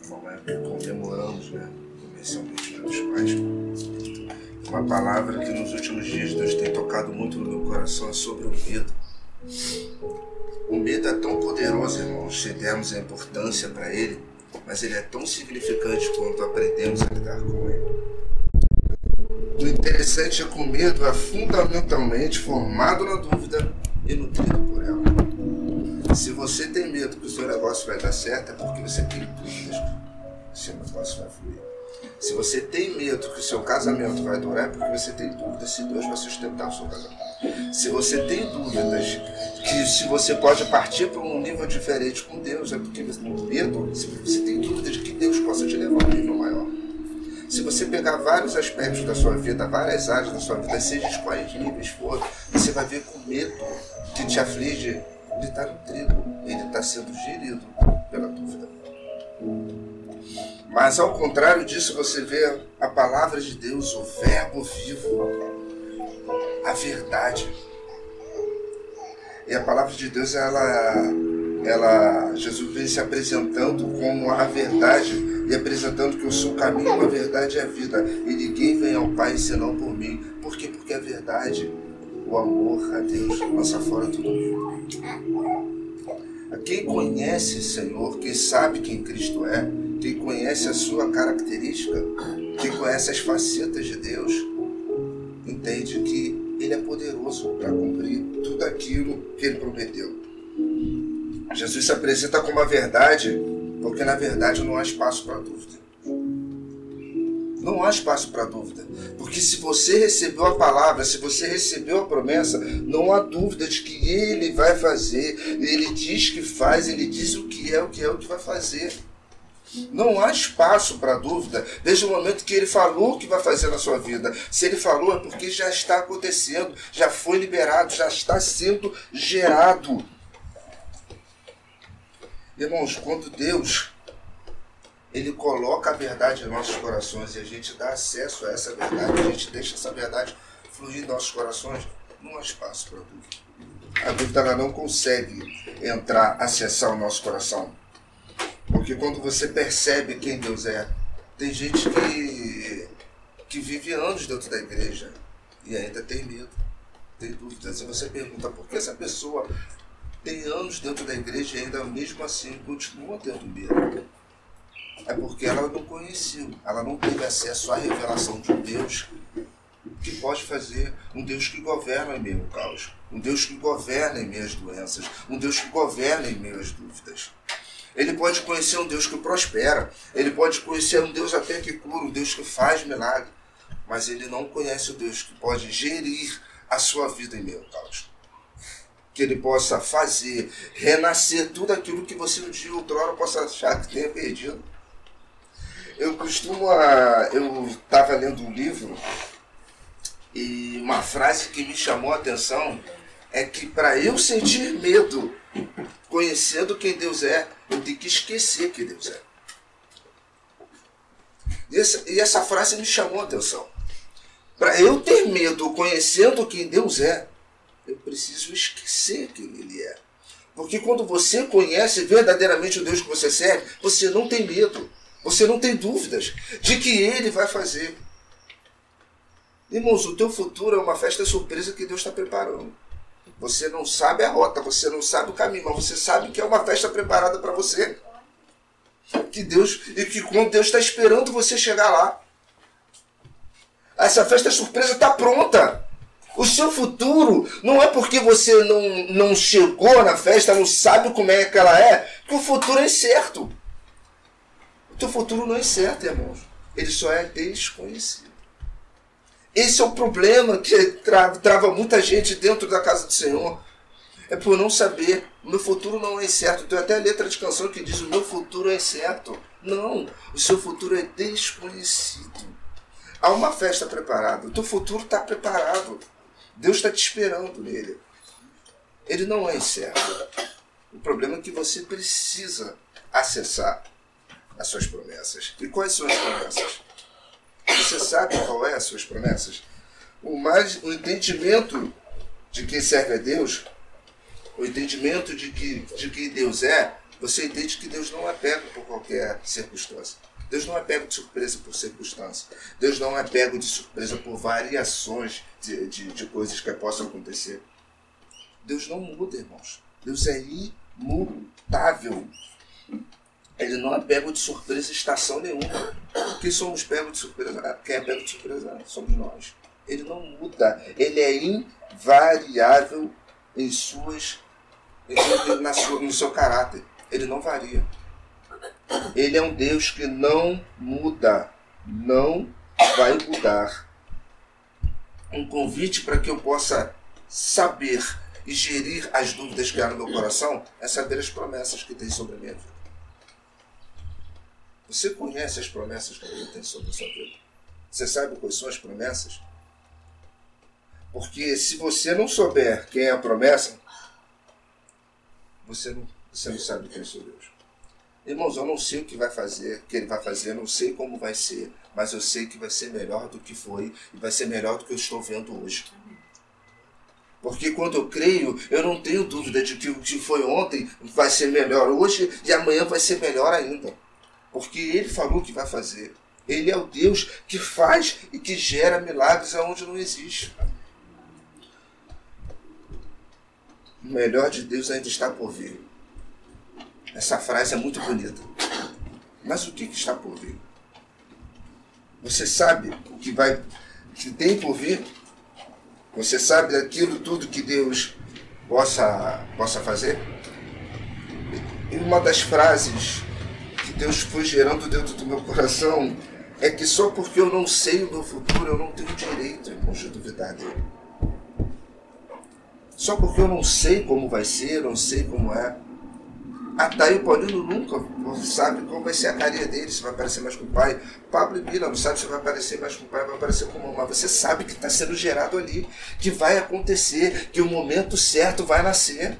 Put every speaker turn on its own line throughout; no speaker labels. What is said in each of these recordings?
Como é que comemoramos, né? Comercialmente Dia dos Pais. Uma palavra que nos últimos dias Deus tem tocado muito no meu coração é sobre o medo. O medo é tão poderoso, irmãos, se dermos a importância para ele, mas ele é tão significante quando aprendemos a lidar com ele. O interessante é que o medo é fundamentalmente formado na dúvida e nutrido por ela. Se você tem medo que o seu negócio vai dar certo, é porque você tem dúvidas que o seu negócio vai fluir. Se você tem medo que o seu casamento vai durar, é porque você tem dúvidas se Deus vai sustentar o seu casamento. Se você tem dúvidas que se você pode partir para um nível diferente com Deus, é porque você tem medo, se você tem dúvidas de que Deus possa te levar a um nível maior. Se você pegar vários aspectos da sua vida, várias áreas da sua vida, seja de quais níveis for, você vai ver que o medo que te aflige, ele está nutrido, ele está sendo gerido pela dúvida. Mas ao contrário disso, você vê a palavra de Deus, o verbo vivo, a verdade. E a palavra de Deus, Jesus vem se apresentando como a verdade e apresentando que eu sou o caminho, a verdade e a vida. E ninguém vem ao Pai senão por mim. Por quê? Porque a verdade, o amor a Deus, lança fora todo mundo. Quem conhece o Senhor, quem sabe quem Cristo é, quem conhece a sua característica, quem conhece as facetas de Deus, entende que Ele é poderoso para cumprir tudo aquilo que Ele prometeu. Jesus se apresenta como a verdade, porque na verdade não há espaço para dúvida. Não há espaço para dúvida. Porque se você recebeu a palavra, se você recebeu a promessa, não há dúvida de que Ele vai fazer. Ele diz que faz, Ele diz o que é o que vai fazer. Não há espaço para dúvida desde o momento que Ele falou o que vai fazer na sua vida. Se Ele falou é porque já está acontecendo, já foi liberado, já está sendo gerado. Irmãos, quando Deus Ele coloca a verdade em nossos corações e a gente dá acesso a essa verdade, a gente deixa essa verdade fluir em nossos corações, não há espaço para dúvida. A dúvida ela não consegue entrar, acessar o nosso coração. Porque quando você percebe quem Deus é, tem gente que vive anos dentro da igreja e ainda tem medo, tem dúvidas. E você pergunta, por que essa pessoa tem anos dentro da igreja e ainda mesmo assim continua tendo medo? É porque ela não conheceu, ela não teve acesso à revelação de um Deus que pode fazer, um Deus que governa em meio ao caos, um Deus que governa em meio às doenças, um Deus que governa em meio às dúvidas. Ele pode conhecer um Deus que prospera, ele pode conhecer um Deus até que cura, um Deus que faz milagre, mas ele não conhece o Deus que pode gerir a sua vida em meio ao caos. Que ele possa fazer, renascer tudo aquilo que você um dia outrora possa achar que tenha perdido. Eu estava lendo um livro e uma frase que me chamou a atenção é que para eu sentir medo, conhecendo quem Deus é, eu tenho que esquecer quem Deus é. E essa frase me chamou a atenção. Para eu ter medo, conhecendo quem Deus é, eu preciso esquecer quem Ele é. Porque quando você conhece verdadeiramente o Deus que você serve, você não tem medo, você não tem dúvidas de que Ele vai fazer. Irmãos, o teu futuro é uma festa surpresa que Deus está preparando. Você não sabe a rota, você não sabe o caminho, mas você sabe que é uma festa preparada para você. E que quando Deus está esperando você chegar lá. Essa festa surpresa está pronta. O seu futuro não é porque você não chegou na festa, não sabe como é que ela é, que o futuro é incerto. O teu futuro não é incerto, irmãos. Ele só é desconhecido. Esse é o problema que trava muita gente dentro da casa do Senhor. É por não saber. O meu futuro não é incerto. Tem até a letra de canção que diz: o meu futuro é incerto. Não, o seu futuro é desconhecido. Há uma festa preparada. O teu futuro está preparado. Deus está te esperando nele. Ele não é incerto. O problema é que você precisa acessar as suas promessas. E quais são as promessas? Você sabe qual é as suas promessas? O entendimento de quem serve a Deus, o entendimento de quem Deus é, você entende que Deus não é pego por qualquer circunstância. Deus não é pego de surpresa por circunstância. Deus não é pego de surpresa por variações de coisas que possam acontecer. Deus não muda, irmãos. Deus é imutável. Ele não é pego de surpresa em estação nenhuma. Quem somos pegos de surpresa? Quem é pego de surpresa somos nós. Ele não muda. Ele é invariável em no seu caráter. Ele não varia. Ele é um Deus que não muda. Não vai mudar. Um convite para que eu possa saber e gerir as dúvidas que há no meu coração é saber as promessas que tem sobre a minha vida. Você conhece as promessas que Ele tem sobre a sua vida? Você sabe quais são as promessas? Porque se você não souber quem é a promessa, você não sabe quem é o seu Deus. Irmãos, eu não sei o que Ele vai fazer, eu não sei como vai ser, mas eu sei que vai ser melhor do que foi e vai ser melhor do que eu estou vendo hoje. Porque quando eu creio, eu não tenho dúvida de que o que foi ontem vai ser melhor hoje e amanhã vai ser melhor ainda. Porque Ele falou que vai fazer. Ele é o Deus que faz e que gera milagres aonde não existe. O melhor de Deus ainda está por vir. Essa frase é muito bonita. Mas o que está por vir? Você sabe o que tem por vir? Você sabe daquilo tudo que Deus possa fazer? E uma das frases que Deus foi gerando dentro do meu coração é que só porque eu não sei o meu futuro, eu não tenho direito, irmãos, de duvidar dele. Só porque eu não sei como vai ser, não sei como é. Ataí Paulino nunca sabe qual vai ser a carinha dele, se vai parecer mais com o pai. Pablo e Mila não sabe se vai parecer mais com o pai, vai parecer com a mamãe. Você sabe que está sendo gerado ali, que vai acontecer, que o momento certo vai nascer.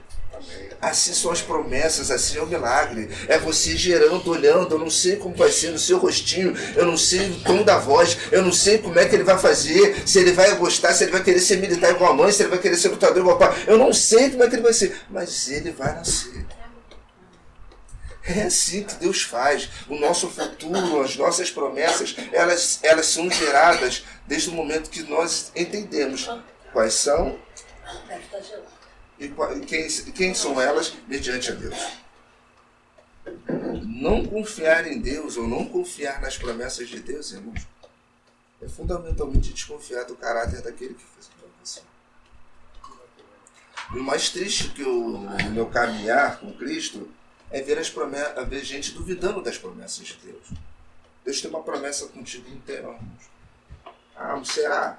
Assim são as promessas, assim é o milagre. É você gerando, olhando, eu não sei como vai ser no seu rostinho, eu não sei o tom da voz, eu não sei como é que ele vai fazer, se ele vai gostar, se ele vai querer ser militar igual a mãe, se ele vai querer ser lutador igual o pai. Eu não sei como é que ele vai ser, mas ele vai nascer. É assim que Deus faz. O nosso futuro, as nossas promessas, elas são geradas desde o momento que nós entendemos quais são e quem são elas mediante a Deus. Não confiar em Deus ou não confiar nas promessas de Deus, irmãos, é fundamentalmente desconfiar do caráter daquele que fez a promessa. O mais triste que o meu caminhar com Cristo é ver gente duvidando das promessas de Deus. Deus tem uma promessa contigo inteira, irmãos. Ah, será?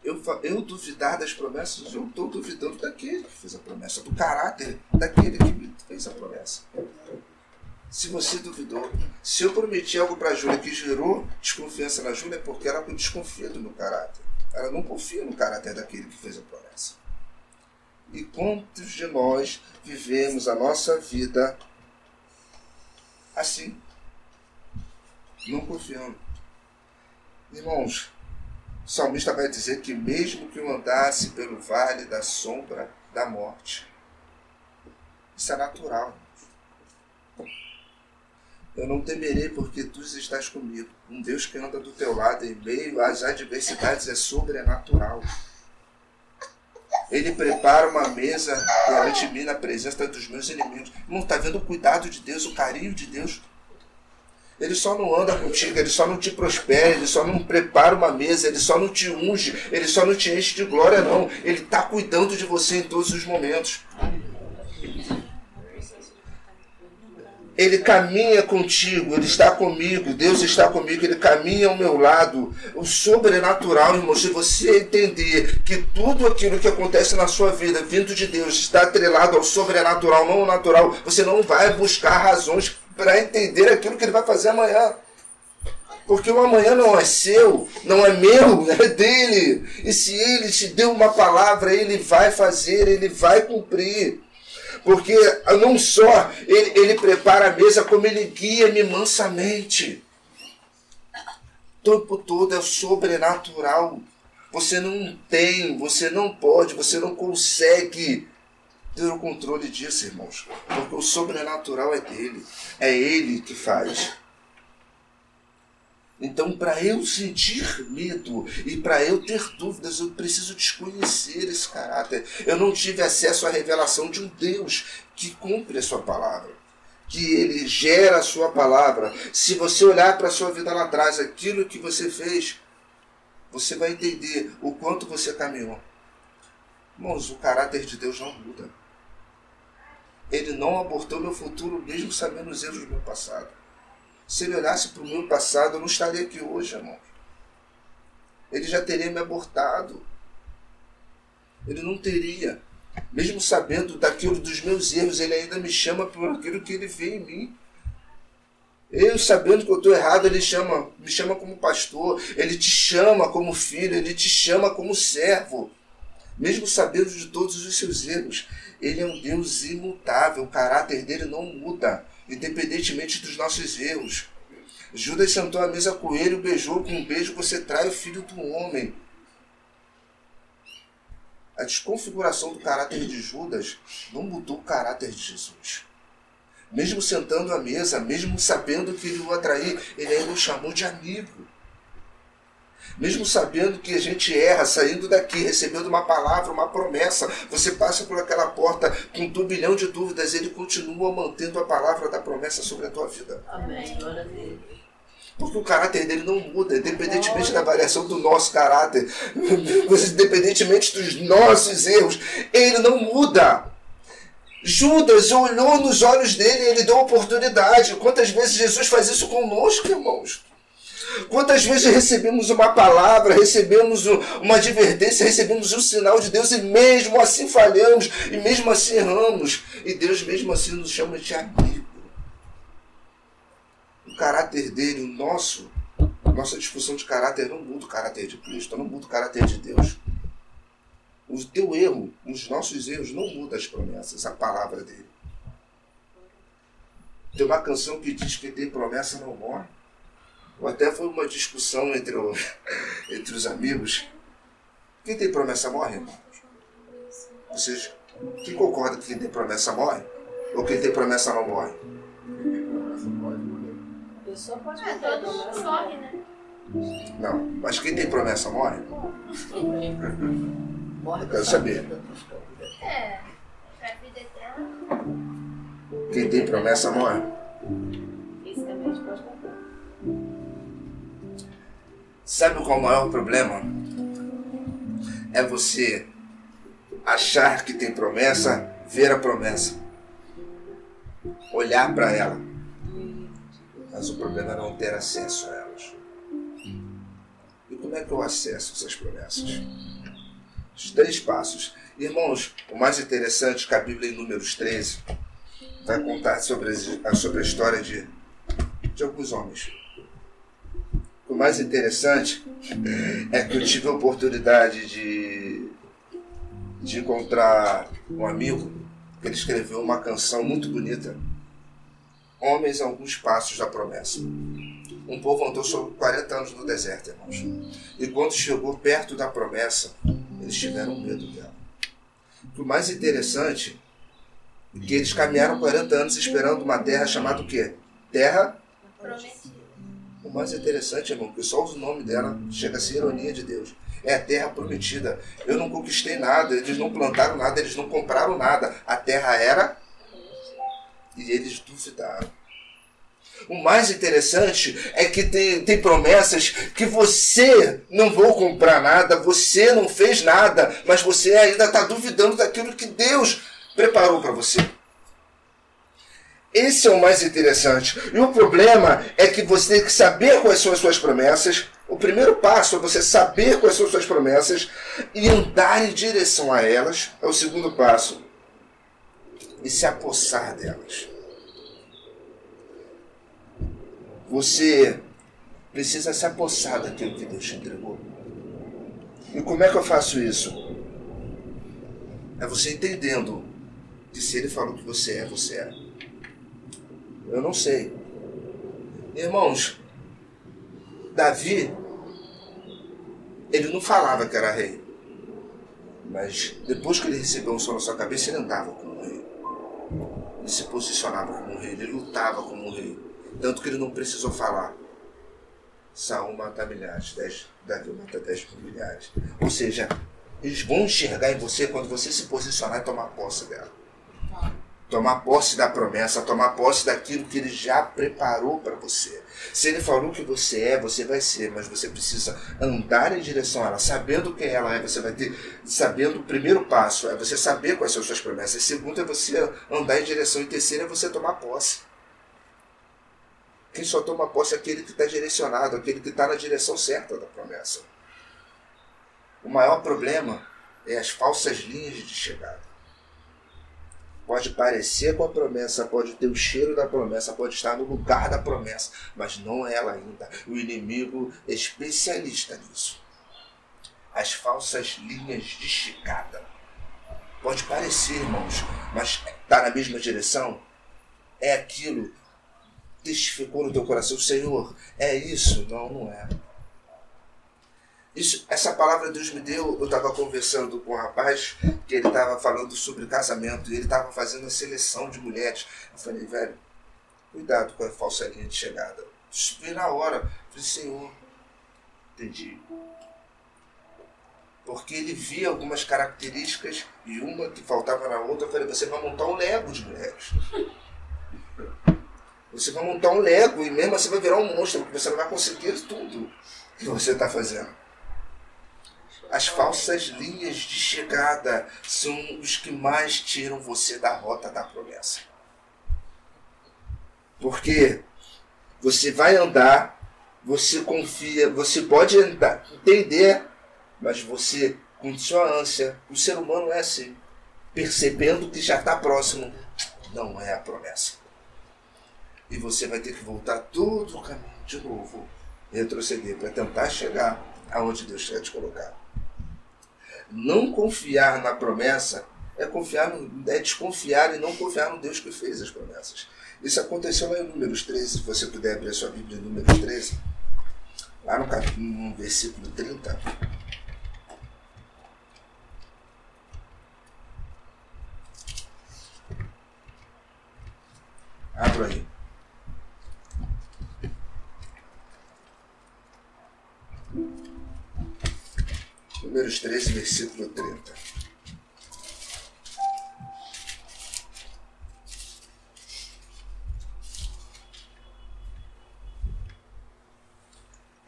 Eu duvidar das promessas, eu estou duvidando daquele que fez a promessa, do caráter daquele que fez a promessa. Se você duvidou, se eu prometi algo para a Júlia que gerou desconfiança na Júlia, é porque ela desconfia do meu caráter. Ela não confia no caráter daquele que fez a promessa. E quantos de nós vivemos a nossa vida assim? Não confiando. Irmãos, o salmista vai dizer que mesmo que eu andasse pelo vale da sombra da morte, isso é natural. Eu não temerei porque tu estás comigo. Um Deus que anda do teu lado em meio às adversidades é sobrenatural. Ele prepara uma mesa perante mim na presença dos meus inimigos. Não está vendo o cuidado de Deus, o carinho de Deus? Ele só não anda contigo, ele só não te prospera, ele só não prepara uma mesa, ele só não te unge, ele só não te enche de glória, não. Ele está cuidando de você em todos os momentos. Ele caminha contigo, Ele está comigo, Deus está comigo, Ele caminha ao meu lado. O sobrenatural, irmão, se você entender que tudo aquilo que acontece na sua vida, vindo de Deus, está atrelado ao sobrenatural, não ao natural, você não vai buscar razões para entender aquilo que Ele vai fazer amanhã. Porque o amanhã não é seu, não é meu, é dele. E se Ele te deu uma palavra, Ele vai fazer, Ele vai cumprir. Porque não só ele prepara a mesa, como Ele guia-me mansamente. O tempo todo é sobrenatural. Você não tem, você não pode, você não consegue ter o controle disso, irmãos. Porque o sobrenatural é dele. É ele que faz. Então, para eu sentir medo e para eu ter dúvidas, eu preciso desconhecer esse caráter. Eu não tive acesso à revelação de um Deus que cumpre a sua palavra, que ele gera a sua palavra. Se você olhar para a sua vida lá atrás, aquilo que você fez, você vai entender o quanto você caminhou. Irmãos, o caráter de Deus não muda. Ele não abortou meu futuro, mesmo sabendo os erros do meu passado. Se ele olhasse para o meu passado, eu não estaria aqui hoje, irmão. Ele já teria me abortado. Ele não teria. Mesmo sabendo daquilo dos meus erros, ele ainda me chama por aquilo que ele vê em mim. Eu, sabendo que eu estou errado, ele me chama como pastor, ele te chama como filho, ele te chama como servo. Mesmo sabendo de todos os seus erros, ele é um Deus imutável, o caráter dele não muda, independentemente dos nossos erros. Judas sentou à mesa com ele e beijou, com um beijo você trai o filho do homem. A desconfiguração do caráter de Judas não mudou o caráter de Jesus. Mesmo sentando à mesa, mesmo sabendo que ele o atrair, ele ainda o chamou de amigo. Mesmo sabendo que a gente erra, saindo daqui, recebendo uma palavra, uma promessa, você passa por aquela porta com um turbilhão de dúvidas, ele continua mantendo a palavra da promessa sobre a tua vida.
Amém. Glória a Deus.
Porque o caráter dele não muda, independentemente da variação do nosso caráter, independentemente dos nossos erros, ele não muda. Judas olhou nos olhos dele e ele deu oportunidade. Quantas vezes Jesus faz isso conosco, irmãos? Quantas vezes recebemos uma palavra, recebemos uma advertência, recebemos um sinal de Deus e mesmo assim falhamos, e mesmo assim erramos, e Deus mesmo assim nos chama de amigo. O caráter dele, nossa discussão de caráter não muda o caráter de Cristo, não muda o caráter de Deus. O teu erro, os nossos erros não mudam as promessas, a palavra dele. Tem uma canção que diz que tem promessa não morre. Ou até foi uma discussão entre os amigos. Quem tem promessa morre, irmão? Vocês, quem concorda que quem tem promessa morre? Ou quem tem promessa não morre?
A pessoa pode
Todo mundo morre, né?
Não, mas quem tem promessa morre?
morre.
Eu quero saber.
Pra vida eterna.
Quem tem promessa morre?
Fisicamente pode morrer.
Sabe qual é o maior problema? É você achar que tem promessa, ver a promessa, olhar para ela, mas o problema é não ter acesso a elas. E como é que eu acesso essas promessas? Os 3 passos. Irmãos, o mais interessante é que a Bíblia em Números 13 vai contar sobre a história de alguns homens. O mais interessante é que eu tive a oportunidade de encontrar um amigo que ele escreveu uma canção muito bonita, Homens a Alguns Passos da Promessa. Um povo andou sobre 40 anos no deserto, irmãos. E quando chegou perto da promessa, eles tiveram medo dela. O mais interessante é que eles caminharam 40 anos esperando uma terra chamada o quê? Terra
Prometida.
O mais interessante, irmão, que só o nome dela chega a ser ironia de Deus. É a terra prometida. Eu não conquistei nada, eles não plantaram nada, eles não compraram nada. A terra era e eles duvidaram. O mais interessante é que tem promessas que você não vou comprar nada, você não fez nada, mas você ainda está duvidando daquilo que Deus preparou para você. Esse é o mais interessante. E o problema é que você tem que saber quais são as suas promessas. O primeiro passo é você saber quais são as suas promessas e andar em direção a elas. É o segundo passo. E se apossar delas. Você precisa se apossar daquilo que Deus te entregou. E como é que eu faço isso? É você entendendo que se Ele falou que você é, você é. Eu não sei. Irmãos, Davi, ele não falava que era rei. Mas depois que ele recebeu um som na sua cabeça, ele andava com Ele se posicionava como um rei, ele lutava como um rei. Tanto que ele não precisou falar. Saul mata milhares, Davi mata 10 milhares. Ou seja, eles vão enxergar em você quando você se posicionar e tomar posse dela. Tomar posse da promessa, tomar posse daquilo que ele já preparou para você. Se ele falou que você é, você vai ser, mas você precisa andar em direção a ela, sabendo quem ela é. Você vai ter, sabendo o primeiro passo, é você saber quais são as suas promessas. Segundo é você andar em direção, e terceiro é você tomar posse. Quem só toma posse é aquele que está direcionado, aquele que está na direção certa da promessa. O maior problema é as falsas linhas de chegada. Pode parecer com a promessa, pode ter o cheiro da promessa, pode estar no lugar da promessa, mas não é ela ainda. O inimigo é especialista nisso. As falsas linhas de chegada. Pode parecer, irmãos, mas está na mesma direção? É aquilo que testificou no teu coração, Senhor, é isso? Não, não é. Essa palavra Deus me deu, eu estava conversando com um rapaz, que ele estava falando sobre casamento, e ele estava fazendo a seleção de mulheres. Eu falei, velho, cuidado com a falsa linha de chegada. Isso veio na hora. Eu falei, Senhor, entendi. Porque ele via algumas características, e uma que faltava na outra. Eu falei, você vai montar um Lego de mulheres. Você vai montar um Lego, e mesmo assim vai virar um monstro, porque você não vai conseguir tudo que você está fazendo. As falsas linhas de chegada são os que mais tiram você da rota da promessa. Porque você vai andar, você confia, você pode andar, entender, mas você, com sua ânsia, o ser humano é assim, percebendo que já está próximo, não é a promessa. E você vai ter que voltar todo o caminho de novo, retroceder, para tentar chegar aonde Deus quer te colocar. Não confiar na promessa é desconfiar e não confiar no Deus que fez as promessas. Isso aconteceu lá em Números 13, se você puder abrir a sua Bíblia em Números 13, lá no versículo 30. Abra aí. Números 13, versículo 30.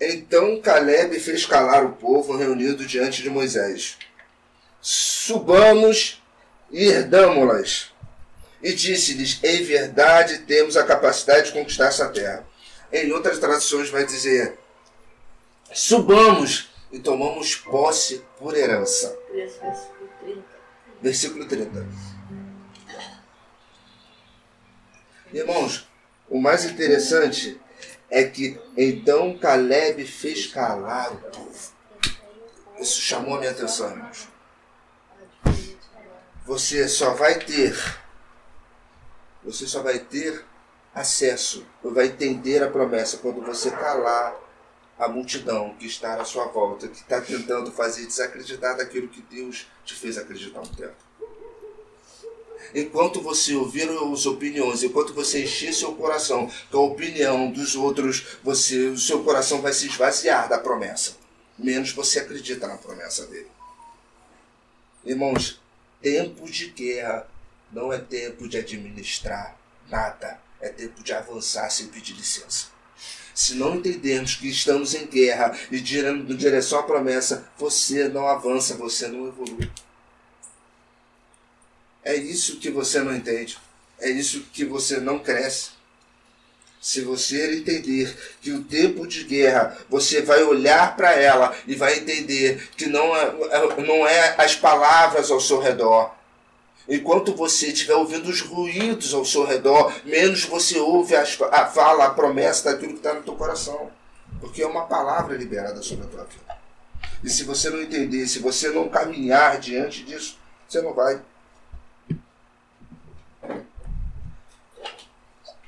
Então Caleb fez calar o povo reunido diante de Moisés. Subamos e herdamo-las. E disse-lhes, em verdade temos a capacidade de conquistar essa terra. Em outras traduções vai dizer, subamos e tomamos posse por herança. Versículo 30. Irmãos, o mais interessante é que então Caleb fez calar o povo. Isso chamou a minha atenção, irmãos. Você só vai ter acesso, vai entender a promessa quando você calar a multidão que está à sua volta, que está tentando fazer desacreditar daquilo que Deus te fez acreditar um tempo. Enquanto você ouvir as opiniões, enquanto você encher seu coração com a opinião dos outros, o seu coração vai se esvaziar da promessa. Menos você acredita na promessa dele. Irmãos, tempo de guerra não é tempo de administrar nada. É tempo de avançar sem pedir licença. Se não entendermos que estamos em guerra e em direção à promessa, você não avança, você não evolui. É isso que você não entende. É isso que você não cresce. Se você entender que o tempo de guerra, você vai olhar para ela e vai entender que não é as palavras ao seu redor. Enquanto você estiver ouvindo os ruídos ao seu redor, menos você ouve a fala, a promessa daquilo que está no teu coração. Porque é uma palavra liberada sobre a tua vida. E se você não entender, se você não caminhar diante disso, você não vai.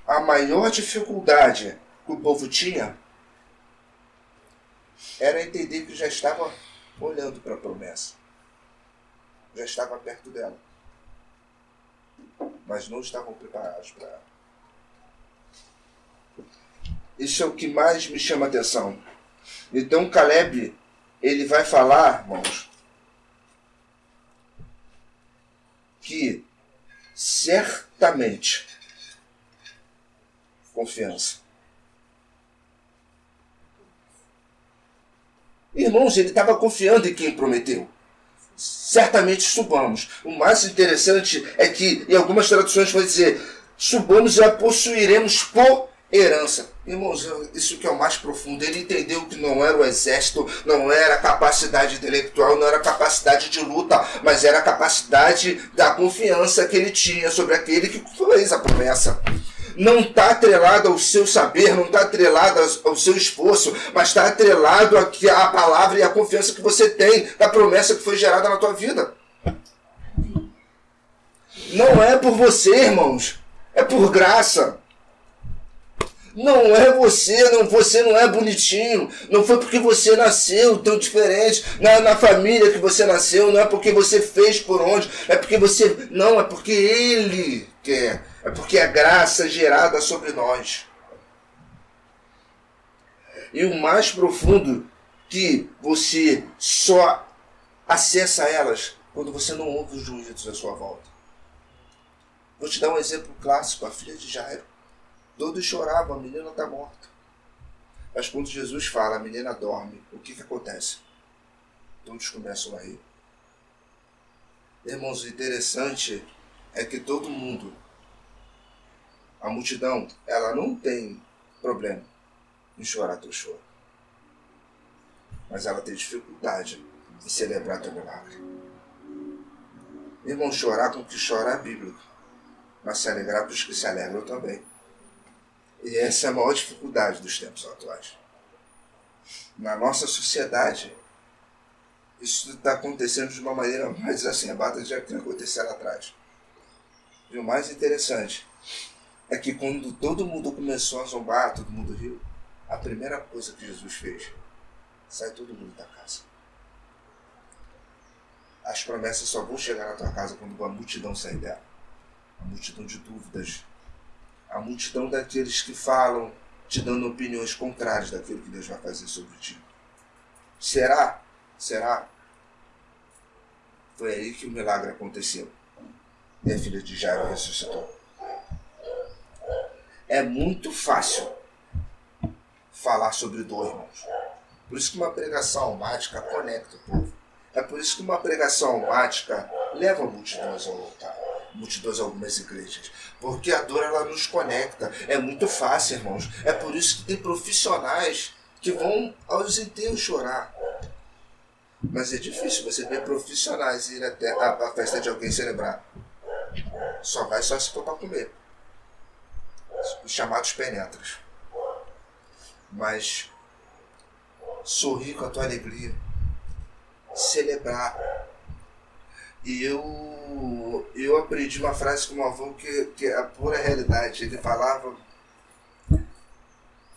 A maior dificuldade que o povo tinha era entender que já estava olhando para a promessa. Já estava perto dela. mas não estavam preparados para ela. Isso é o que mais me chama a atenção. Então Caleb, ele vai falar, irmãos, que certamente confiança. Irmãos, ele estava confiando em quem prometeu. Certamente subamos. O mais interessante é que em algumas traduções vai dizer: subamos e a possuiremos por herança. Irmãos, isso que é o mais profundo. Ele entendeu que não era o exército, não era a capacidade intelectual, não era a capacidade de luta, mas era a capacidade da confiança que ele tinha sobre aquele que fez a promessa. Não está atrelado ao seu saber, não está atrelado ao seu esforço, mas está atrelado à palavra e à confiança que você tem da promessa que foi gerada na tua vida. Não é por você, irmãos, é por graça. Não é você não é bonitinho, não foi porque você nasceu tão diferente, na família que você nasceu, não é porque você fez por onde, é porque você, não, é porque Ele quer, é porque a graça é gerada sobre nós. E o mais profundo, que você só acessa elas quando você não ouve os ruídos à sua volta. Vou te dar um exemplo clássico, a filha de Jairo. Todos choravam, a menina está morta. Mas quando Jesus fala, a menina dorme, o que acontece? Todos começam a rir. Irmãos, o interessante é que todo mundo, a multidão, ela não tem problema em chorar teu choro. Mas ela tem dificuldade em celebrar teu milagre. Irmão, chorar com o que chora é bíblico, mas se alegrar com os que se alegram também. E essa é a maior dificuldade dos tempos atuais. Na nossa sociedade, isso está acontecendo de uma maneira mais acerbada já que aconteceu lá atrás. E o mais interessante é que quando todo mundo começou a zombar, todo mundo riu, a primeira coisa que Jesus fez, sai todo mundo da casa. As promessas só vão chegar na tua casa quando a multidão sair dela. A multidão de dúvidas, a multidão daqueles que falam, te dando opiniões contrárias daquilo que Deus vai fazer sobre ti. Será? Será? Foi aí que o milagre aconteceu. E a filha de Jairo ressuscitou. É muito fácil falar sobre dor, irmãos. Por isso que uma pregação almática conecta o povo. É por isso que uma pregação almática leva multidões ao altar, multidões a algumas igrejas. Porque a dor, ela nos conecta. É muito fácil, irmãos. É por isso que tem profissionais que vão aos enterros chorar. Mas é difícil você ver profissionais ir até a festa de alguém celebrar. Só vai só se for para comer. Os chamados penetras. Mas sorrir com a tua alegria. Celebrar. E eu aprendi uma frase com meu avô que é a pura realidade. Ele falava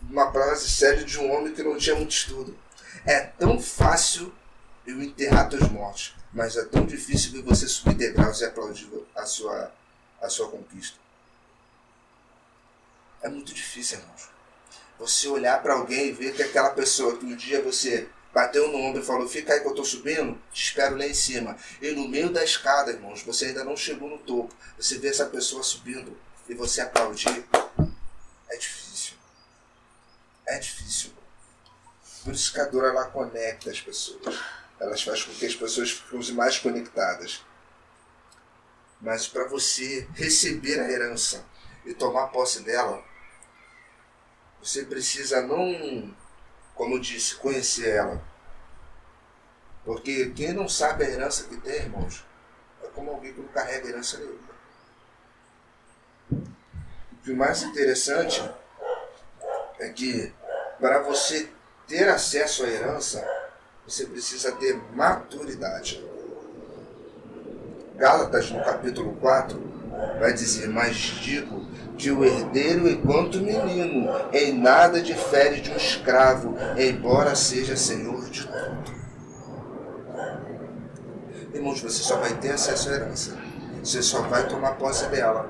uma frase séria de um homem que não tinha muito estudo. É tão fácil eu enterrar teus mortos, mas é tão difícil ver você subir degraus e aplaudir a sua conquista. É muito difícil, irmãos. Você olhar para alguém e ver que aquela pessoa que um dia você bateu no ombro e falou, fica aí que eu estou subindo, te espero lá em cima. E no meio da escada, irmãos, você ainda não chegou no topo. Você vê essa pessoa subindo e você aplaudir. É difícil. É difícil. Por isso que a dor, ela conecta as pessoas. Elas fazem com que as pessoas fiquem mais conectadas. Mas para você receber a herança e tomar posse dela, você precisa não, como eu disse, conhecer ela. Porque quem não sabe a herança que tem, irmãos, é como alguém que não carrega herança nenhuma. O que o mais interessante é que para você ter acesso à herança, você precisa ter maturidade. Gálatas, no capítulo 4, vai dizer, mas digo que o herdeiro, enquanto menino, em nada difere de um escravo, embora seja senhor de tudo. Irmãos, você só vai ter acesso à herança Você só vai tomar posse dela.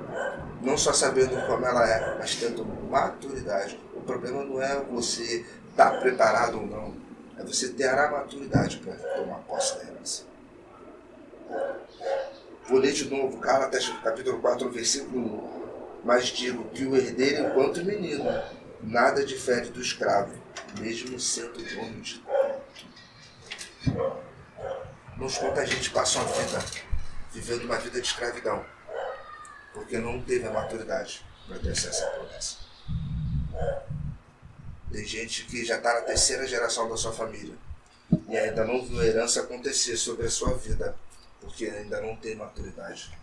Não só sabendo como ela é, mas tendo maturidade. O problema não é você estar preparado ou não. É você ter a maturidade para tomar posse da herança. Vou ler de novo, Gálatas, capítulo 4, versículo 1. Mas digo que o herdeiro enquanto menino nada difere do escravo, mesmo sendo dono de tudo. Nos quanta gente passa uma vida vivendo uma vida de escravidão, porque não teve a maturidade para ter acesso à promessa. Tem gente que já está na terceira geração da sua família e ainda não viu a herança acontecer sobre a sua vida, porque ainda não tem maturidade.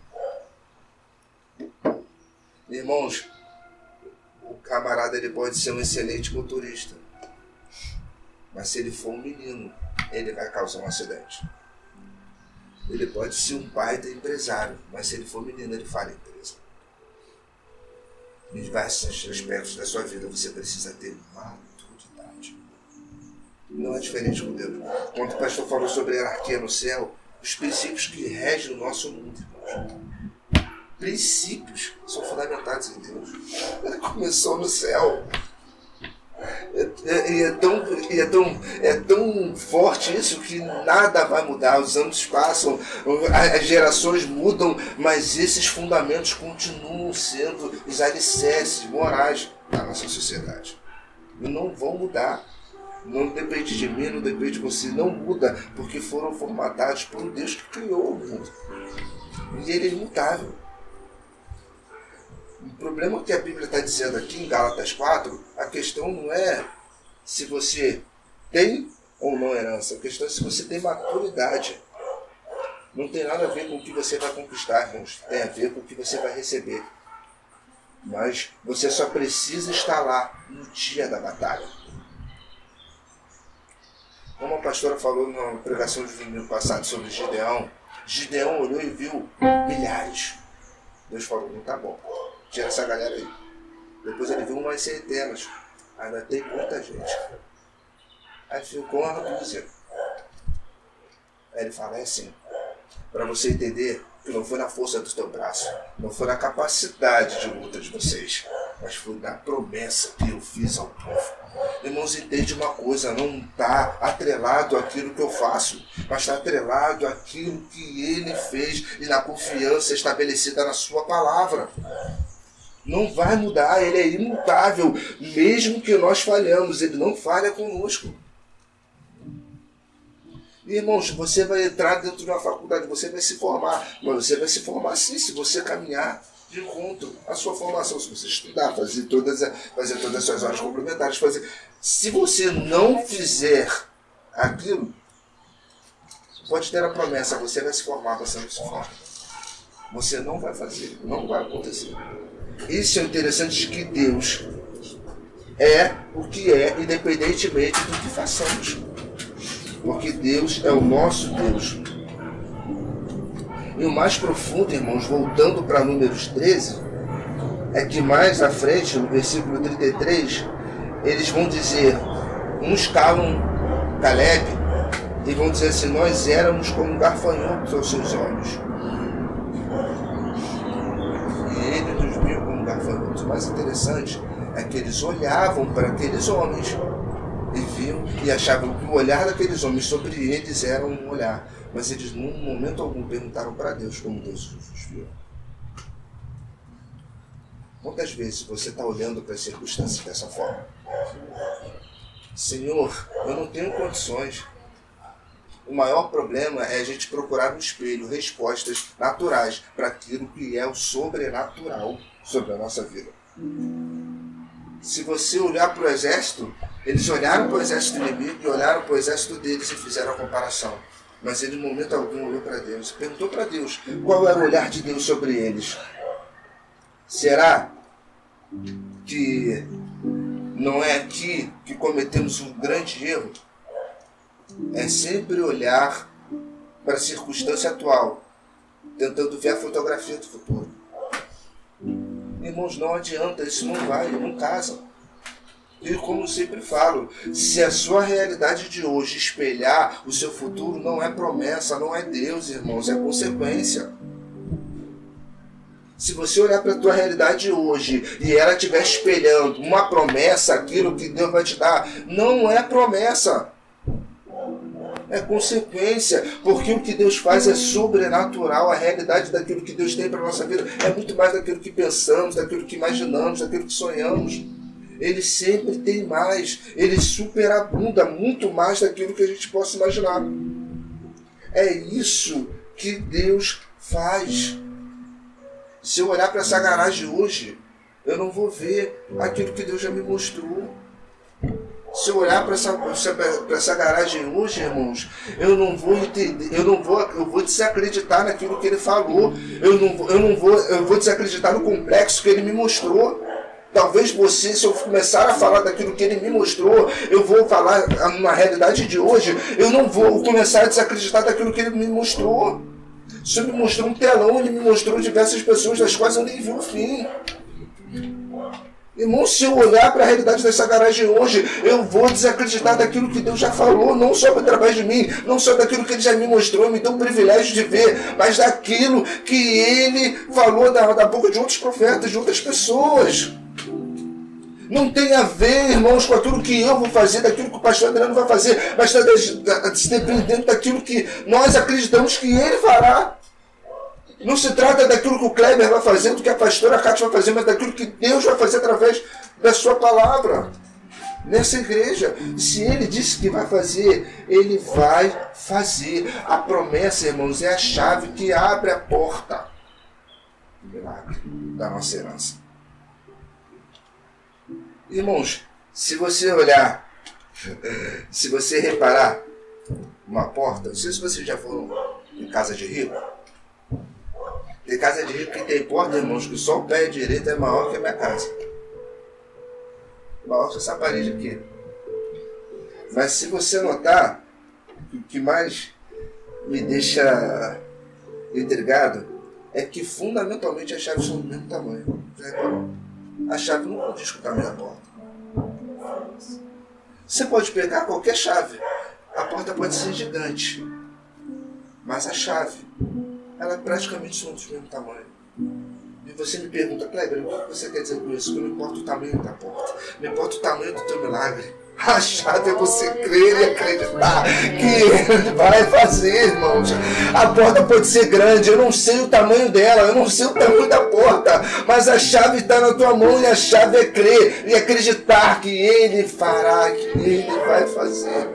Irmãos, o camarada ele pode ser um excelente motorista, mas se ele for um menino, ele vai causar um acidente. Ele pode ser um baita empresário, mas se ele for menino, ele falha a empresa. Em diversos aspectos da sua vida, você precisa ter maturidade. Não é diferente com Deus. Quando o pastor falou sobre a hierarquia no céu, os princípios que regem o nosso mundo, irmãos. Princípios são fundamentados em Deus. Ele começou no céu. É tão forte isso que nada vai mudar. Os anos passam, as gerações mudam, mas esses fundamentos continuam sendo os alicerces morais da nossa sociedade. E não vão mudar. Não depende de mim, não depende de você. Não muda, porque foram formatados por um Deus que criou o mundo. E ele é imutável. O problema que a Bíblia está dizendo aqui em Gálatas 4, a questão não é se você tem ou não herança. A questão é se você tem maturidade. Não tem nada a ver com o que você vai conquistar, irmãos. Tem a ver com o que você vai receber. Mas você só precisa estar lá no dia da batalha. Como a pastora falou na pregação de domingo passado sobre Gideão, Gideão olhou e viu milhares. Deus falou, não tá bom. Tira essa galera aí. Depois ele viu umas centenas. Ainda tem muita gente. Aí ficou uma dúzia. Aí ele fala, é assim, para você entender que não foi na força do teu braço, não foi na capacidade de luta de vocês, mas foi na promessa que eu fiz ao povo. Irmãos, entende uma coisa, não está atrelado àquilo que eu faço, mas está atrelado àquilo que ele fez e na confiança estabelecida na sua palavra. Não vai mudar, ele é imutável, mesmo que nós falhamos, ele não falha conosco. Irmãos, você vai entrar dentro de uma faculdade, você vai se formar, mas você vai se formar sim, se você caminhar de encontro à sua formação, se você estudar, fazer todas as suas horas complementares, se você não fizer aquilo, pode ter a promessa, você vai se formar, você não se forma. Você não vai fazer, não vai acontecer. Isso é interessante de que Deus é o que é, independentemente do que façamos. Porque Deus é o nosso Deus. E o mais profundo, irmãos, voltando para Números 13, é que mais à frente, no versículo 33, eles vão dizer, uns calam Caleb, e vão dizer assim, nós éramos como gafanhotos aos seus olhos. E ele nos viu como gafanhotos. O mais interessante é que eles olhavam para aqueles homens e viam e achavam que o olhar daqueles homens sobre eles era um olhar. Mas eles, num momento algum, perguntaram para Deus como Deus os viu. Quantas vezes você está olhando para as circunstâncias dessa forma? Senhor, eu não tenho condições. O maior problema é a gente procurar no espelho respostas naturais para aquilo que é o sobrenatural sobre a nossa vida. Se você olhar para o exército, eles olharam para o exército inimigo e olharam para o exército deles e fizeram a comparação. Mas ele, em momento algum, olhou para Deus, perguntou para Deus qual era o olhar de Deus sobre eles. Será que não é aqui que cometemos um grande erro? É sempre olhar para a circunstância atual, tentando ver a fotografia do futuro. Irmãos, não adianta, isso não vai, não casa. E como eu sempre falo, se a sua realidade de hoje espelhar o seu futuro, não é promessa, não é Deus, irmãos, é consequência. Se você olhar para a tua realidade hoje e ela estiver espelhando uma promessa, aquilo que Deus vai te dar, não é promessa. É consequência, porque o que Deus faz é sobrenatural. A realidade daquilo que Deus tem para a nossa vida é muito mais daquilo que pensamos, daquilo que imaginamos, daquilo que sonhamos. Ele sempre tem mais, ele superabunda muito mais daquilo que a gente possa imaginar. É isso que Deus faz. Se eu olhar para essa garagem hoje, eu não vou ver aquilo que Deus já me mostrou. Se eu olhar para essa garagem hoje, irmãos, eu não vou entender, eu vou desacreditar naquilo que ele falou. Eu vou desacreditar no complexo que ele me mostrou. Talvez você, se eu começar a falar daquilo que ele me mostrou, eu vou falar na realidade de hoje, eu não vou começar a desacreditar daquilo que ele me mostrou. Se ele me mostrou um telão, ele me mostrou diversas pessoas das quais eu nem vi o fim. Irmão, se eu olhar para a realidade dessa garagem hoje, eu vou desacreditar daquilo que Deus já falou, não só através de mim, não só daquilo que ele já me mostrou, me deu o privilégio de ver, mas daquilo que ele falou da boca de outros profetas, de outras pessoas. Não tem a ver, irmãos, com aquilo que eu vou fazer, daquilo que o pastor Adriano vai fazer, mas está dependendo daquilo que nós acreditamos que ele fará. Não se trata daquilo que o Kleber vai fazer, do que a pastora Cátia vai fazer, mas daquilo que Deus vai fazer através da sua palavra. Nessa igreja, se ele disse que vai fazer, ele vai fazer. A promessa, irmãos, é a chave que abre a porta do milagre da nossa herança. Irmãos, se você olhar, se você reparar uma porta, não sei se vocês já foram em casa de rico. Tem casa de rico que tem porta, irmãos, que só o pé direito é maior que a minha casa. Maior que essa parede aqui. Mas se você notar, o que mais me deixa intrigado é que fundamentalmente as chaves são do mesmo tamanho. Já reparou? A chave não condiz com o tamanho da porta. Você pode pegar qualquer chave. A porta pode ser gigante. Mas a chave, ela praticamente são do mesmo tamanho. E você me pergunta, Kleber, o que você quer dizer com isso? Que não importa o tamanho da porta. Não importa o tamanho do teu milagre. A chave é você crer e acreditar que ele vai fazer, irmãos. A porta pode ser grande, eu não sei o tamanho dela, eu não sei o tamanho da porta, mas a chave está na tua mão e a chave é crer e acreditar que ele fará, que ele vai fazer.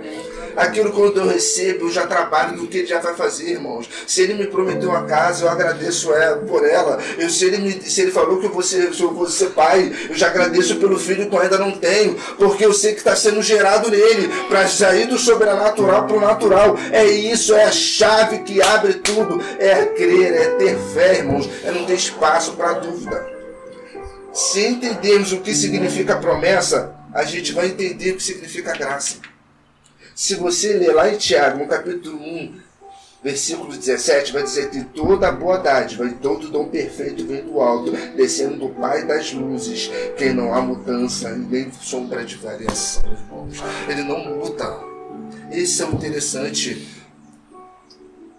Aquilo quando eu recebo, eu já trabalho no que ele já vai fazer, irmãos. Se ele me prometeu uma casa, eu agradeço por ela. Se ele falou que eu vou ser pai, eu já agradeço pelo filho que eu ainda não tenho, porque eu sei que está sendo gerado nele, para sair do sobrenatural para o natural. É isso, é a chave que abre tudo. É crer, é ter fé, irmãos. É não ter espaço para dúvida. Se entendermos o que significa promessa, a gente vai entender o que significa graça. Se você ler lá em Tiago, no capítulo 1, versículo 17, vai dizer que toda a boa dádiva e todo dom perfeito vem do alto, descendo do Pai das luzes, que não há mudança e nem sombra de variação, irmãos. Ele não muda. Esse é o interessante.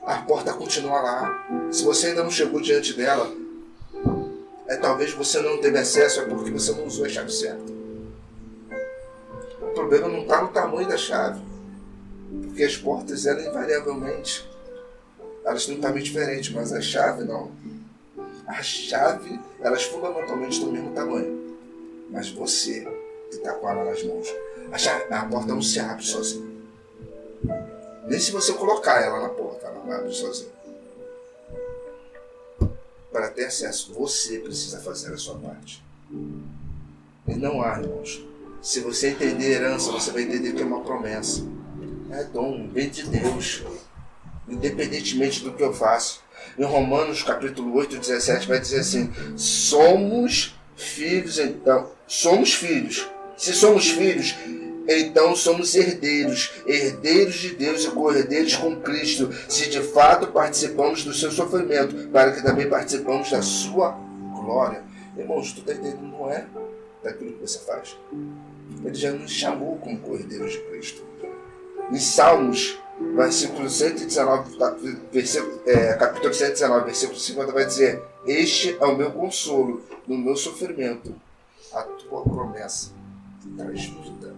A porta continua lá. Se você ainda não chegou diante dela, talvez você não teve acesso, é porque você não usou a chave certa. O problema não está no tamanho da chave. Porque as portas, elas invariavelmente, elas têm um tamanho diferente, mas a chave não. A chave, elas fundamentalmente têm o mesmo tamanho. Mas você, que está com ela nas mãos, a porta não se abre sozinha. Nem se você colocar ela na porta, ela não abre sozinha. Para ter acesso, você precisa fazer a sua parte. E não há, irmãos. Se você entender herança, você vai entender que é uma promessa. É dom, vem de Deus, independentemente do que eu faço. Em Romanos capítulo 8, 17 vai dizer assim: somos filhos, então. Somos filhos. Se somos filhos, então somos herdeiros, herdeiros de Deus e co-herdeiros com Cristo, se de fato participamos do seu sofrimento, para que também participamos da sua glória. Irmãos, tu está entendendo? Não é daquilo que você faz. Ele já nos chamou como co-herdeiros de Cristo. Em Salmos versículo 119, capítulo 119, versículo 50 vai dizer: este é o meu consolo no meu sofrimento, a tua promessa traz vida.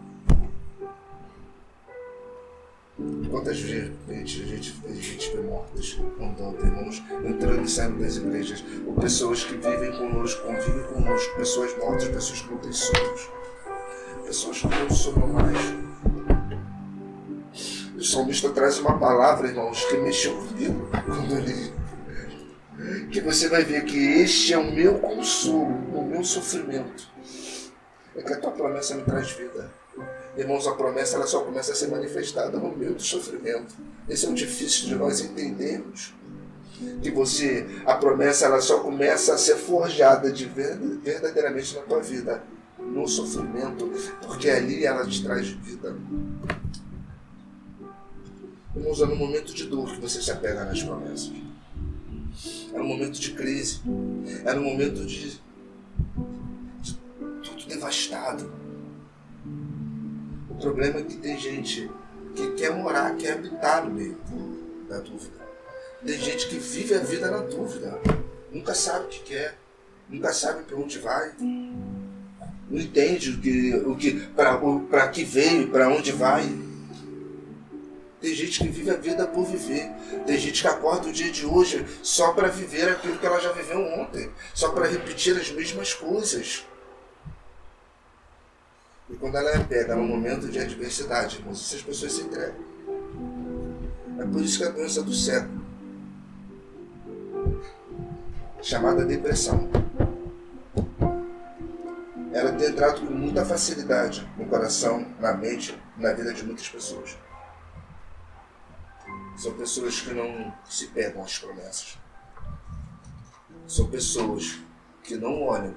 Quantas vezes a gente vê mortas andando, irmãos, entrando e saindo das igrejas, ou pessoas que vivem conosco, convivem conosco, pessoas mortas, pessoas que não têm sonhos, pessoas que não sonham mais. O salmista traz uma palavra, irmãos, que mexeu comigo quando eu li. Que você vai ver que este é o meu consolo, o meu sofrimento. É que a tua promessa me traz vida. Irmãos, a promessa ela só começa a ser manifestada no meio do sofrimento. Esse é o difícil de nós entendermos. Que a promessa ela só começa a ser forjada verdadeiramente na tua vida, no sofrimento, porque ali ela te traz vida. Irmãos, é no momento de dor que você se apega nas promessas. É no momento de crise. É no momento de tudo devastado. O problema é que tem gente que quer morar, quer habitar no meio da dúvida. Tem gente que vive a vida na dúvida. Nunca sabe o que quer. Nunca sabe para onde vai. Não entende para que veio, para onde vai. Tem gente que vive a vida por viver. Tem gente que acorda o dia de hoje só para viver aquilo que ela já viveu ontem. Só para repetir as mesmas coisas. E quando ela é pega no momento de adversidade, irmãos, essas pessoas se entregam. É por isso que a doença do século, chamada depressão, ela tem entrado com muita facilidade no coração, na mente, na vida de muitas pessoas. São pessoas que não se pegam às promessas. São pessoas que não olham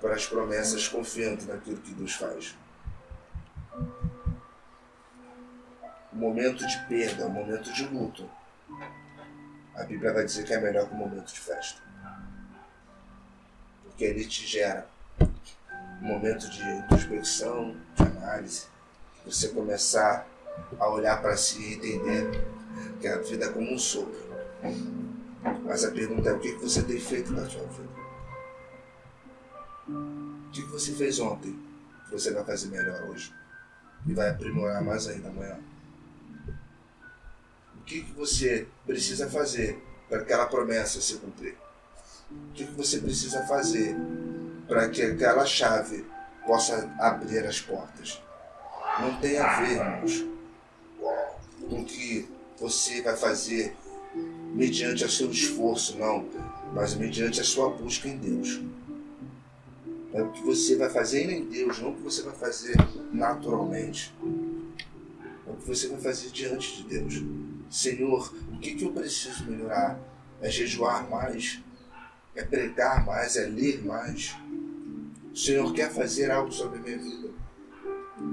para as promessas confiando naquilo que Deus faz. O momento de perda, o momento de luto, a Bíblia vai dizer que é melhor que o momento de festa. Porque ele te gera um momento de introspecção, de análise, você começar a olhar para si e entender que a vida é como um sopro. Mas a pergunta é: o que você tem feito na sua vida? O que você fez ontem que você vai fazer melhor hoje? E vai aprimorar mais ainda amanhã? O que você precisa fazer para aquela promessa se cumprir? O que você precisa fazer para que aquela chave possa abrir as portas? Não tem a ver, irmãos, com o que você vai fazer mediante o seu esforço, não, mas mediante a sua busca em Deus. É o que você vai fazer em Deus, não o que você vai fazer naturalmente. É o que você vai fazer diante de Deus. Senhor, o que eu preciso melhorar? É jejuar mais? É pregar mais? É ler mais? O Senhor quer fazer algo sobre a minha vida.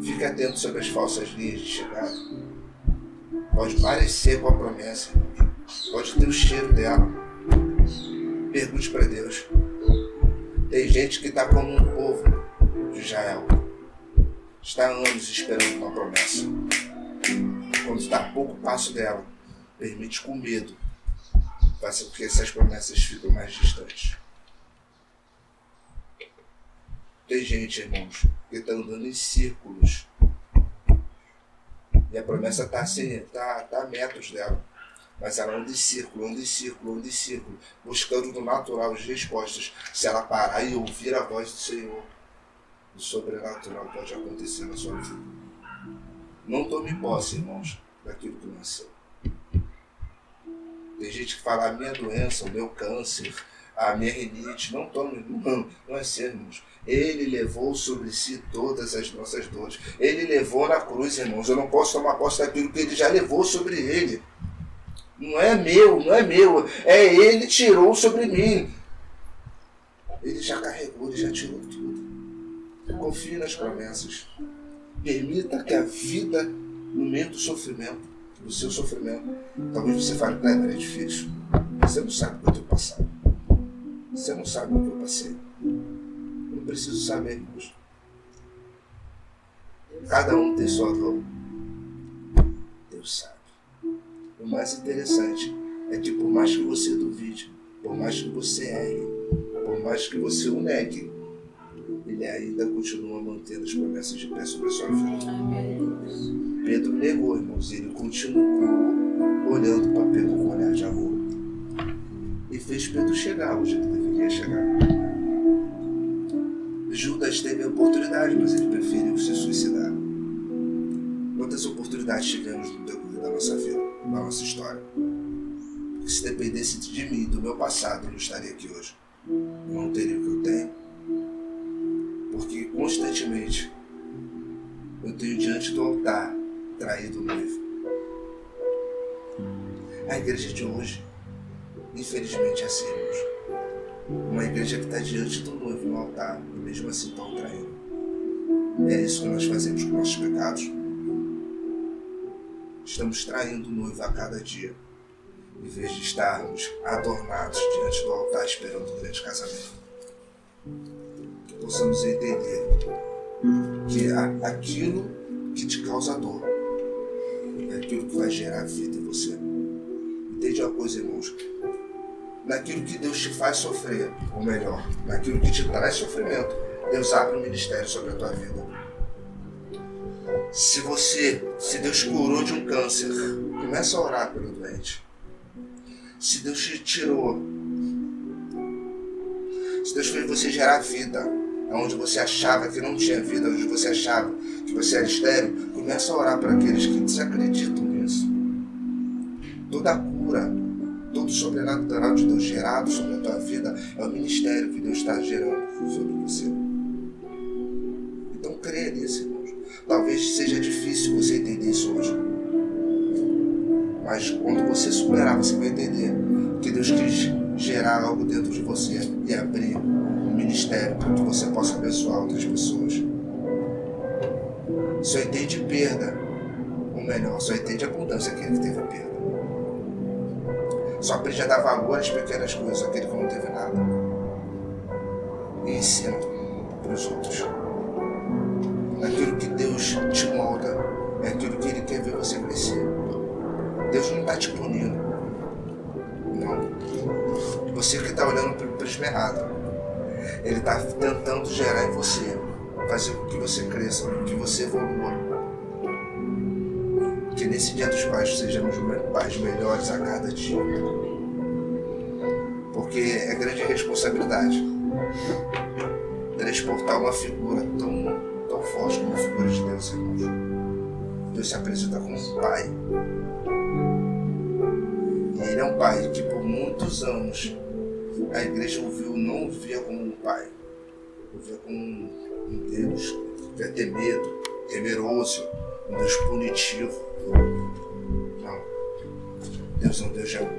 Fique atento sobre as falsas linhas de chegada. Pode parecer com a promessa, pode ter o cheiro dela. Pergunte para Deus. Tem gente que está como um povo de Israel. Está há anos esperando uma promessa. Quando está a pouco passo dela, permite com medo. Faça com que essas promessas fiquem mais distantes. Tem gente, irmãos, que está andando em círculos. E a promessa está assim, tá a metros dela. Mas ela anda em círculo, buscando no natural as respostas. Se ela parar e ouvir a voz do Senhor, o sobrenatural pode acontecer na sua vida. Não tome posse, irmãos, daquilo que nasceu. Tem gente que fala: a minha doença, o meu câncer, a minha rinite. Não tome, não é ser, irmãos. Ele levou sobre si todas as nossas dores. Ele levou na cruz, irmãos. Eu não posso tomar posse daquilo que ele já levou sobre ele. Não é meu. É ele tirou sobre mim. Ele já carregou, ele já tirou tudo. Confie nas promessas. Permita que a vida, no meio do sofrimento, do seu sofrimento, talvez você fale: é difícil. Você não sabe o que eu tenho passado. Você não sabe o que eu passei. Eu não preciso saber, irmãos. Cada um tem sua dor. Deus sabe. O mais interessante é que por mais que você duvide, por mais que você erre, por mais que você o negue, Ele ainda continua mantendo as promessas de pé sobre a sua vida. Pedro negou, irmãos, e ele continuou olhando para Pedro com um olhar de amor. E fez Pedro chegar onde ele deveria chegar. Judas teve a oportunidade, mas ele preferiu se suicidar. Quantas oportunidades tivemos no decorrer da nossa vida, da nossa história? Porque se dependesse de mim, do meu passado, eu não estaria aqui hoje. Eu não teria o que eu tenho. Porque constantemente eu tenho diante do altar traído o noivo. A igreja de hoje, infelizmente, é assim, irmãos. Uma igreja que está diante do noivo no altar e mesmo assim está o traindo. É isso que nós fazemos com nossos pecados. Estamos traindo o noivo a cada dia, em vez de estarmos adornados diante do altar esperando o grande casamento. Que possamos entender que aquilo que te causa dor é aquilo que vai gerar vida em você. Entende uma coisa, irmãos? Naquilo que Deus te faz sofrer, ou melhor, naquilo que te traz sofrimento, Deus abre um ministério sobre a tua vida. Se Deus curou de um câncer, começa a orar pelo doente. Se Deus te tirou, se Deus fez você gerar vida, onde você achava que não tinha vida, onde você achava que você era estéril, começa a orar para aqueles que desacreditam nisso. Toda a cura, todo o sobrenatural de Deus gerado sobre a tua vida é o ministério que Deus está gerando sobre você. Então creia nisso, irmãos. Talvez seja difícil você entender isso hoje. Mas quando você superar, você vai entender que Deus quis gerar algo dentro de você e abrir um ministério para que você possa abençoar outras pessoas. Só entende perda, ou melhor, só entende abundância aquele que teve a perda. Só aprende a dar valor às pequenas coisas, aquele que não teve nada. E ensina para os outros. Aquilo que Deus te molda é aquilo que Ele quer ver você crescer. Deus não está te punindo. Não. Você que está olhando para o prisma errado. Ele está tentando gerar em você, fazer com que você cresça, que você evolua. Que nesse dia dos pais sejamos pais melhores a cada dia. Porque é grande responsabilidade transportar uma figura tão forte como a figura de Deus, irmãos. Deus se apresenta como um pai. E Ele é um pai que por muitos anos a igreja não via como um pai. Via como um Deus que vai ter medo, temeroso, um Deus punitivo. Não. Deus é um Deus de amor.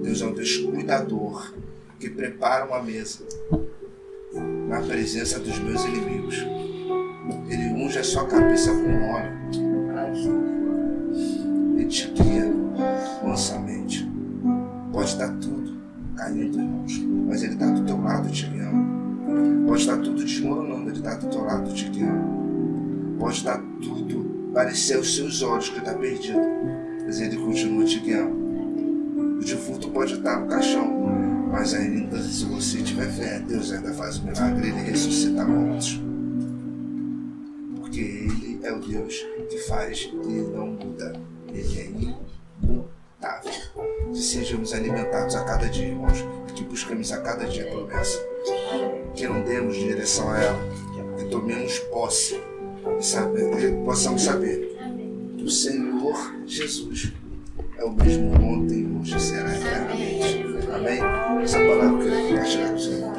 Deus é um Deus cuidador, que prepara uma mesa na presença dos meus inimigos. Ele unge a sua cabeça com óleo. Ele te guia mansamente. Pode estar tudo caindo, irmãos, mas Ele está do teu lado te guiando. Pode estar tudo desmoronando, Ele está do teu lado te guiando. Pode estar tudo parecer aos seus olhos que está perdido, mas Ele continua te guiando. O defunto pode estar no caixão, mas ainda, se você tiver fé, Deus ainda faz um milagre, Ele ressuscita mortos. Porque Ele é o Deus que faz e não muda. Ele é imutável. Que sejamos alimentados a cada dia, irmãos, que buscamos a cada dia a promessa. Que não demos direção a ela, que tomemos posse e que possamos saber que o Senhor Jesus é o mesmo ontem, hoje e será eternamente. Amém? Essa palavra que eu quero compartilhar com os irmãos.